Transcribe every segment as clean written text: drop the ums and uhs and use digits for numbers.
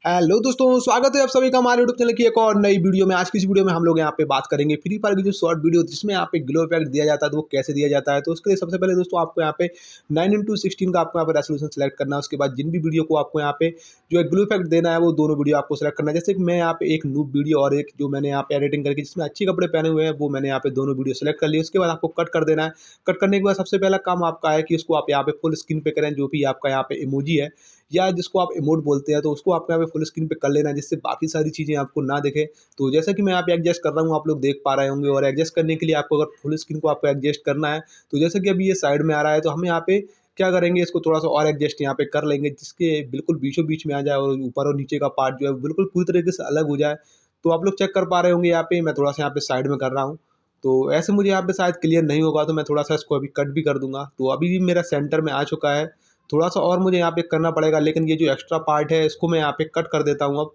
Hello दोस्तों, स्वागत है आप सभी का हमारे यूट्यूब चैनल की एक और नई वीडियो में। आज की इस वीडियो में हम लोग यहाँ पे बात करेंगे फ्री फायर की जो शॉर्ट वीडियो जिसमें यहाँ पे ग्लो इफेक्ट दिया जाता है तो वो कैसे दिया जाता है। तो उसके लिए सबसे पहले दोस्तों आपको यहाँ पे 9:16 का आपको यहाँ पे रेजोल्यूशन सेलेक्ट करना है। उसके बाद जिन भी वीडियो को आपको यहाँ पे जो है ग्लो इफेक्ट देना है वो दोनों वीडियो आपको सेलेक्ट करना है। जैसे कि मैं यहाँ पे एक नूब वीडियो और एक जो मैंने यहाँ पे एडिटिंग करके जिसमें अच्छे कपड़े पहने हुए हैं वो मैंने यहाँ पे दोनों वीडियो सेलेक्ट कर लिए। उसके बाद आपको कट कर देना है। कट करने के बाद सबसे पहला काम आपका है कि उसको आप यहाँ पे फुल स्क्रीन पे करें, जो भी आपका यहाँ पे इमोजी है या जिसको आप इमोट बोलते हैं तो उसको आपको यहाँ पे फुल स्क्रीन पे कर लेना है, जिससे बाकी सारी चीज़ें आपको ना दिखे। तो जैसा कि मैं यहाँ पे एडजस्ट कर रहा हूँ, आप लोग देख पा रहे होंगे। और एडजस्ट करने के लिए आपको अगर फुल स्क्रीन को आपको एडजस्ट करना है तो जैसे कि अभी ये साइड में आ रहा है तो हम यहाँ पे क्या करेंगे, इसको थोड़ा सा और एडजस्ट यहाँ पे कर लेंगे जिसके बिल्कुल बीचों बीच में आ जाए और ऊपर और नीचे का पार्ट जो है बिल्कुल पूरी तरीके से अलग हो जाए। तो आप लोग चेक कर पा रहे होंगे, यहाँ पे मैं थोड़ा सा यहाँ पे साइड में कर रहा हूँ। तो ऐसे मुझे यहाँ पे शायद क्लियर नहीं होगा तो मैं थोड़ा सा इसको अभी कट भी कर दूंगा। तो अभी भी मेरा सेंटर में आ चुका है। थोड़ा सा और मुझे यहाँ पे करना पड़ेगा, लेकिन ये जो एक्स्ट्रा पार्ट है इसको मैं यहाँ पे कट कर देता हूँ अब।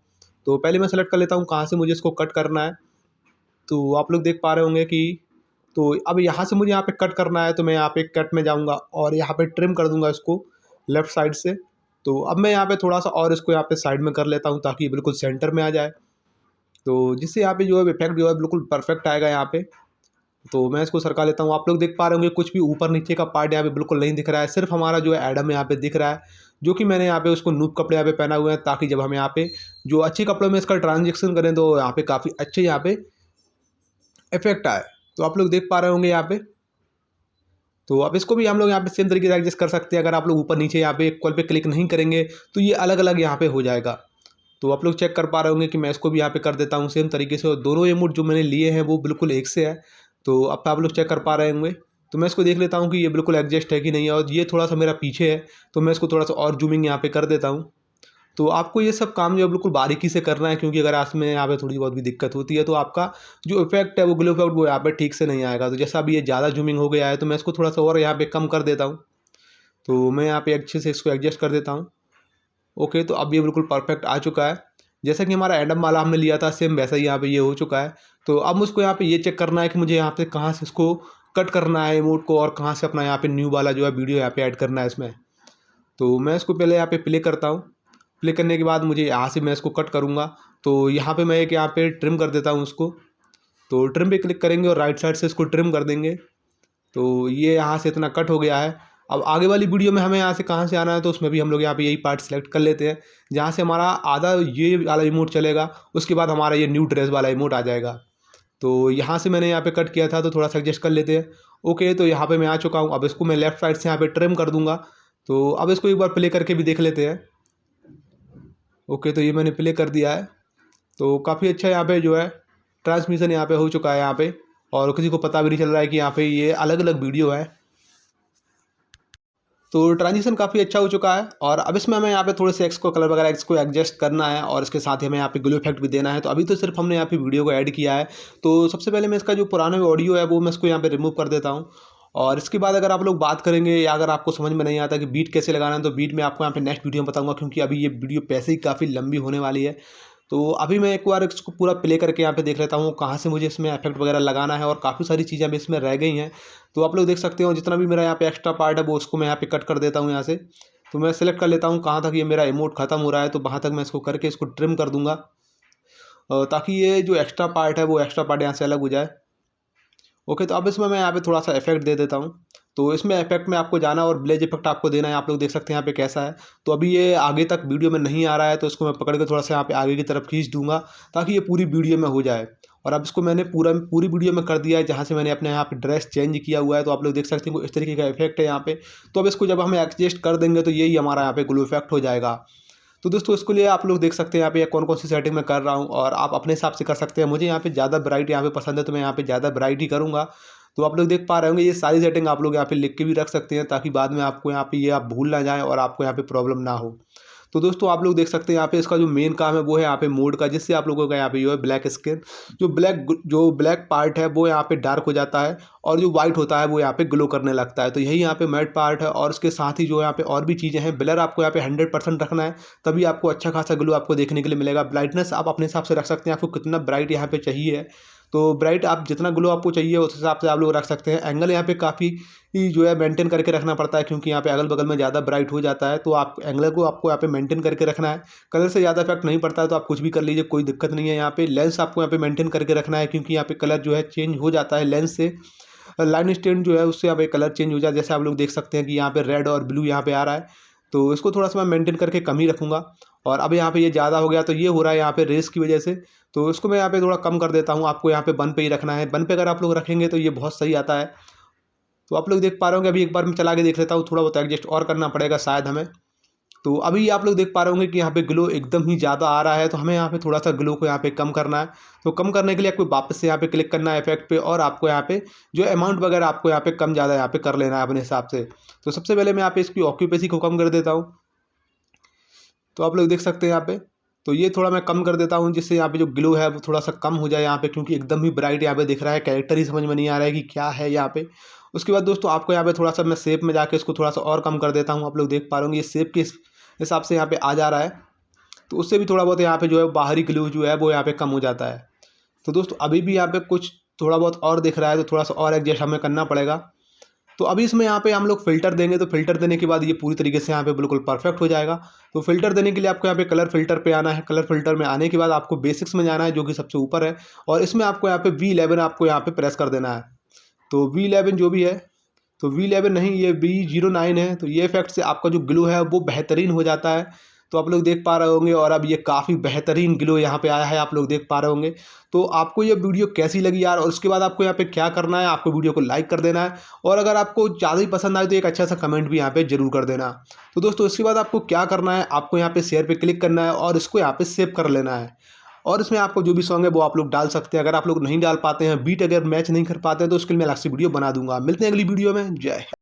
तो पहले मैं सेलेक्ट कर लेता हूँ कहाँ से मुझे इसको कट करना है। तो आप लोग देख पा रहे होंगे कि तो अब यहाँ से मुझे यहाँ पे कट करना है, तो मैं यहाँ पे कट में जाऊँगा और यहाँ पे ट्रिम कर दूँगा इसको लेफ़्ट साइड से। तो अब मैं यहाँ पे थोड़ा सा और इसको यहाँ पे साइड में कर लेता हूँ ताकि ये बिल्कुल सेंटर में आ जाए। तो जिससे यहाँ पे जो है इफेक्ट जो है बिल्कुल परफेक्ट आएगा यहाँ पे। तो मैं इसको सरका लेता हूँ। आप लोग देख पा रहे होंगे कुछ भी ऊपर नीचे का पार्ट यहाँ पे बिल्कुल नहीं दिख रहा है, सिर्फ हमारा जो है एडम यहाँ पे दिख रहा है, जो कि मैंने यहाँ पे उसको नूब कपड़े यहाँ पे पहना हुए हैं ताकि जब हम यहाँ पे जो अच्छे कपड़ों में इसका ट्रांजेक्शन करें तो यहाँ पे काफ़ी अच्छे यहाँ पे इफेक्ट आए। तो आप लोग देख पा रहे होंगे यहाँ पे। तो अब इसको भी हम लोग यहाँ पे सेम तरीके से एडजस्ट कर सकते हैं। अगर आप लोग ऊपर नीचे यहाँ पे इक्वल पे क्लिक नहीं करेंगे तो ये अलग अलग यहाँ पे हो जाएगा। तो आप लोग चेक कर पा रहे होंगे कि मैं इसको भी यहाँ पे कर देता हूँ सेम तरीके से, और दोनों इमोट जो मैंने लिए हैं वो बिल्कुल एक से है। तो अब आप लोग चेक कर पा रहे होंगे। तो मैं इसको देख लेता हूँ कि ये बिल्कुल एडजस्ट है कि नहीं है, और ये थोड़ा सा मेरा पीछे है तो मैं इसको थोड़ा सा और जूमिंग यहाँ पे कर देता हूँ। तो आपको ये सब काम जो है बिल्कुल बारीकी से करना है, क्योंकि अगर आप में यहाँ पे थोड़ी बहुत भी दिक्कत होती है तो आपका जो इफेक्ट है वो ग्लो इफेक्ट वो यहाँ पे ठीक से नहीं आएगा। तो जैसा अभी ये ज़्यादा जूमिंग हो गया है तो मैं इसको थोड़ा सा और यहाँ पे कम कर देता हूँ। तो मैं यहाँ पे अच्छे से इसको एडजस्ट कर देता हूँ। ओके, तो अब ये बिल्कुल परफेक्ट आ चुका है। जैसा कि हमारा एडम वाला हमने लिया था सेम वैसा ही यहाँ पे ये हो चुका है। तो अब मुझको यहाँ पे ये चेक करना है कि मुझे यहाँ पे कहाँ से इसको कट करना है इमोट को, और कहाँ से अपना यहाँ पे न्यू वाला जो है वीडियो यहाँ पे ऐड करना है इसमें। तो मैं इसको पहले यहाँ पे प्ले करता हूँ। प्ले करने के बाद मुझे यहाँ से मैं इसको कट करूँगा। तो यहाँ पे मैं एक यहाँ पे ट्रिम कर देता हूँ उसको। तो ट्रिम पे क्लिक करेंगे और राइट साइड से इसको ट्रिम कर देंगे। तो ये यहाँ से इतना कट हो गया है। अब आगे वाली वीडियो में हमें यहाँ से कहाँ से आना है तो उसमें भी हम लोग यहाँ पे यही पार्ट सेलेक्ट कर लेते हैं, जहाँ से हमारा आधा ये वाला इमोट चलेगा, उसके बाद हमारा ये न्यू ड्रेस वाला इमोट आ जाएगा। तो यहाँ से मैंने यहाँ पे कट किया था तो थोड़ा सा एडजस्ट कर लेते हैं। ओके, तो यहाँ पे मैं आ चुका हूँ। अब इसको मैं लेफ्ट साइड से यहाँ पे ट्रिम कर दूंगा। तो अब इसको एक बार प्ले करके भी देख लेते हैं। ओके, तो ये मैंने प्ले कर दिया है। तो काफ़ी अच्छा यहाँ पे जो है ट्रांसमिशन यहाँ पे हो चुका है यहाँ पे, और किसी को पता भी नहीं चल रहा है कि यहाँ पे ये अलग अलग वीडियो है। तो ट्रांजिशन काफ़ी अच्छा हो चुका है। और अब इसमें हमें यहाँ पे थोड़े से एक्स को कलर वगैरह इसको एडजस्ट करना है, और इसके साथ ही हमें यहाँ पे ग्लो इफेक्ट भी देना है। तो अभी तो सिर्फ हमने यहाँ पे वीडियो को ऐड किया है। तो सबसे पहले मैं इसका जो पुराना ऑडियो है वो मैं इसको यहाँ पे रिमूव कर देता हूँ। और इसके बाद अगर आप लोग बात करेंगे या अगर आपको समझ में नहीं आता कि बीट कैसे लगाना है तो बीट मैं आपको यहाँ पे नेक्स्ट वीडियो में बताऊँगा, क्योंकि अभी ये वीडियो पैसे ही काफ़ी लंबी होने वाली है। तो अभी मैं एक बार इसको पूरा प्ले करके यहाँ पे देख लेता हूँ कहाँ से मुझे इसमें इफेक्ट वगैरह लगाना है, और काफ़ी सारी चीज़ें अभी इसमें रह गई हैं। तो आप लोग देख सकते हो जितना भी मेरा यहाँ पे एक्स्ट्रा पार्ट है वो उसको मैं यहाँ पे कट कर देता हूँ यहाँ से। तो मैं सेलेक्ट कर लेता हूँ कहाँ तक ये मेरा इमोट ख़त्म हो रहा है, तो वहाँ तक मैं इसको करके इसको ट्रिम कर दूँगा, ताकि ये जो एक्स्ट्रा पार्ट है वो एक्स्ट्रा पार्ट यहाँ से अलग हो जाए। ओके, तो अब इसमें मैं यहाँ पे थोड़ा सा इफेक्ट दे देता हूँ। तो इसमें इफेक्ट में आपको जाना और ब्लेज इफेक्ट आपको देना है। आप लोग देख सकते हैं यहाँ पे कैसा है। तो अभी ये आगे तक वीडियो में नहीं आ रहा है तो इसको मैं पकड़ के थोड़ा सा यहाँ पे आगे की तरफ खींच दूंगा ताकि ये पूरी वीडियो में हो जाए। और अब इसको मैंने पूरी वीडियो में कर दिया है, जहाँ से मैंने अपने यहाँ पे ड्रेस चेंज किया हुआ है। तो आप लोग देख सकते हैं इस तरीके का इफेक्ट है यहाँ पे। तो अब इसको जब हम एडजस्ट कर देंगे तो यही हमारा यहाँ पे ग्लो इफेक्ट हो जाएगा। तो दोस्तों इसके लिए आप लोग देख सकते हैं यहाँ पे कौन कौन सी सेटिंग मैं कर रहा हूँ, और आप अपने हिसाब से कर सकते हैं। मुझे यहाँ पे ज़्यादा ब्राइट यहाँ पे पसंद है तो मैं यहाँ पे ज़्यादा ब्राइट ही करूँगा। तो आप लोग देख पा रहे होंगे ये सारी सेटिंग आप लोग यहाँ पे लिख के भी रख सकते हैं, ताकि बाद में आपको यहाँ पे ये आप भूल ना जाएँ और आपको यहाँ पे प्रॉब्लम ना हो। तो दोस्तों आप लोग देख सकते हैं यहाँ पे इसका जो मेन काम है वो है यहाँ पे मोड का, जिससे आप लोगों का यहाँ पे जो है ब्लैक स्किन जो ब्लैक पार्ट है वो यहाँ पे डार्क हो जाता है, और जो वाइट होता है वो यहाँ पे ग्लो करने लगता है। तो यही यहाँ पे मैट पार्ट है। और उसके साथ ही जो यहाँ पे और भी चीज़ें हैं। ब्लर आपको यहाँ पे 100% रखना है, तभी आपको अच्छा खासा ग्लो आपको देखने के लिए मिलेगा। ब्राइटनेस आप अपने हिसाब से रख सकते हैं, आपको कितना ब्राइट यहाँ पे चाहिए। तो ब्राइट आप जितना ग्लो आपको चाहिए उस हिसाब से आप लोग रख सकते हैं। एंगल यहाँ पे काफ़ी जो है मेंटेन करके रखना पड़ता है, क्योंकि यहाँ पे अगल बगल में ज़्यादा ब्राइट हो जाता है, तो आप एंगल को आपको यहाँ पे मेंटेन करके रखना है। कलर से ज़्यादा इफेक्ट नहीं पड़ता है, तो आप कुछ भी कर लीजिए, कोई दिक्कत नहीं है। यहाँ पे लेंस आपको यहाँ पे मेंटेन करके रखना है, क्योंकि यहाँ पे कलर जो है चेंज हो जाता है लेंस से। लाइन स्टैंड जो है उससे यहाँ पे कलर चेंज हो जाता है। जैसे आप लोग देख सकते हैं कि यहाँ पे रेड और ब्लू यहाँ पे आ रहा है, तो इसको थोड़ा सा मैं मेंटेन करके कम ही रखूँगा। और अब यहाँ पे ये ज़्यादा हो गया, तो ये हो रहा है यहाँ पे रेस की वजह से, तो इसको मैं यहाँ पे थोड़ा कम कर देता हूँ। आपको यहाँ पे 1 पे ही रखना है। 1 पे अगर आप लोग रखेंगे तो ये बहुत सही आता है। तो आप लोग देख पा रहे होंगे, अभी एक बार मैं चला के देख लेता हूँ, थोड़ा बहुत एडजस्ट और करना पड़ेगा शायद हमें। तो अभी आप लोग देख पा रहे होंगे कि यहाँ पे ग्लो एकदम ही ज़्यादा आ रहा है, तो हमें यहाँ पे थोड़ा सा ग्लो को यहाँ पे कम करना है। तो कम करने के लिए आपको वापस से यहाँ पे क्लिक करना है इफेक्ट पे, और आपको यहाँ पे जो अमाउंट वगैरह आपको यहाँ पे कम ज़्यादा यहाँ पे कर लेना है अपने हिसाब से। तो सबसे पहले मैं यहाँ पे इसकी ऑक्यूपेसी को कम कर देता हूँ। तो आप लोग देख सकते हैं यहाँ पे, तो ये थोड़ा मैं कम कर देता हूँ, जिससे यहाँ पे जो ग्लो है वो थोड़ा सा कम हो जाए यहाँ पे, क्योंकि एकदम ही ब्राइट यहाँ पे दिख रहा है, कैरेक्टर ही समझ में नहीं आ रहा है कि क्या है यहाँ पे। उसके बाद दोस्तों आपको यहाँ पे थोड़ा सा मैं शेप में जाके इसको थोड़ा सा और कम कर देता हूँ। आप लोग देख पा रहे होंगे ये शेप के हिसाब से यहाँ पे आ जा रहा है, तो उससे भी थोड़ा बहुत यहाँ पे जो है बाहरी ग्लो जो है वो यहाँ पे कम हो जाता है। तो दोस्तों अभी भी यहाँ पे कुछ थोड़ा बहुत और दिख रहा है, तो थोड़ा सा और एडजस्ट हमें करना पड़ेगा। तो अभी इसमें यहाँ पे हम लोग फ़िल्टर देंगे, तो फ़िल्टर देने के बाद ये पूरी तरीके से यहाँ पे बिल्कुल परफेक्ट हो जाएगा। तो फ़िल्टर देने के लिए आपको यहाँ पे कलर फ़िल्टर पे आना है। कलर फ़िल्टर में आने के बाद आपको बेसिक्स में जाना है, जो कि सबसे ऊपर है, और इसमें आपको यहाँ पे V11 आपको यहाँ पे प्रेस कर देना है। तो V11 जो भी है, तो V11 नहीं, ये V09 है। तो ये इफेक्ट से आपका जो ग्लो है वो बेहतरीन हो जाता है। तो आप लोग देख पा रहे होंगे, और अब ये काफ़ी बेहतरीन ग्लो यहाँ पे आया है, आप लोग देख पा रहे होंगे। तो आपको ये वीडियो कैसी लगी यार, और उसके बाद आपको यहाँ पे क्या करना है, आपको वीडियो को लाइक कर देना है, और अगर आपको ज़्यादा ही पसंद आए तो एक अच्छा सा कमेंट भी यहाँ पे जरूर कर देना। तो दोस्तों इसके बाद आपको क्या करना है, आपको यहाँ पे शेयर पे क्लिक करना है और इसको यहाँ पे सेव कर लेना है, और इसमें आपको जो भी सॉन्ग है वो आप लोग डाल सकते हैं। अगर आप लोग नहीं डाल पाते हैं, बीट अगर मैच नहीं कर पाते हैं, तो उसके लिए मैं अलग से वीडियो बना दूंगा। मिलते हैं अगली वीडियो में। जय हिंद।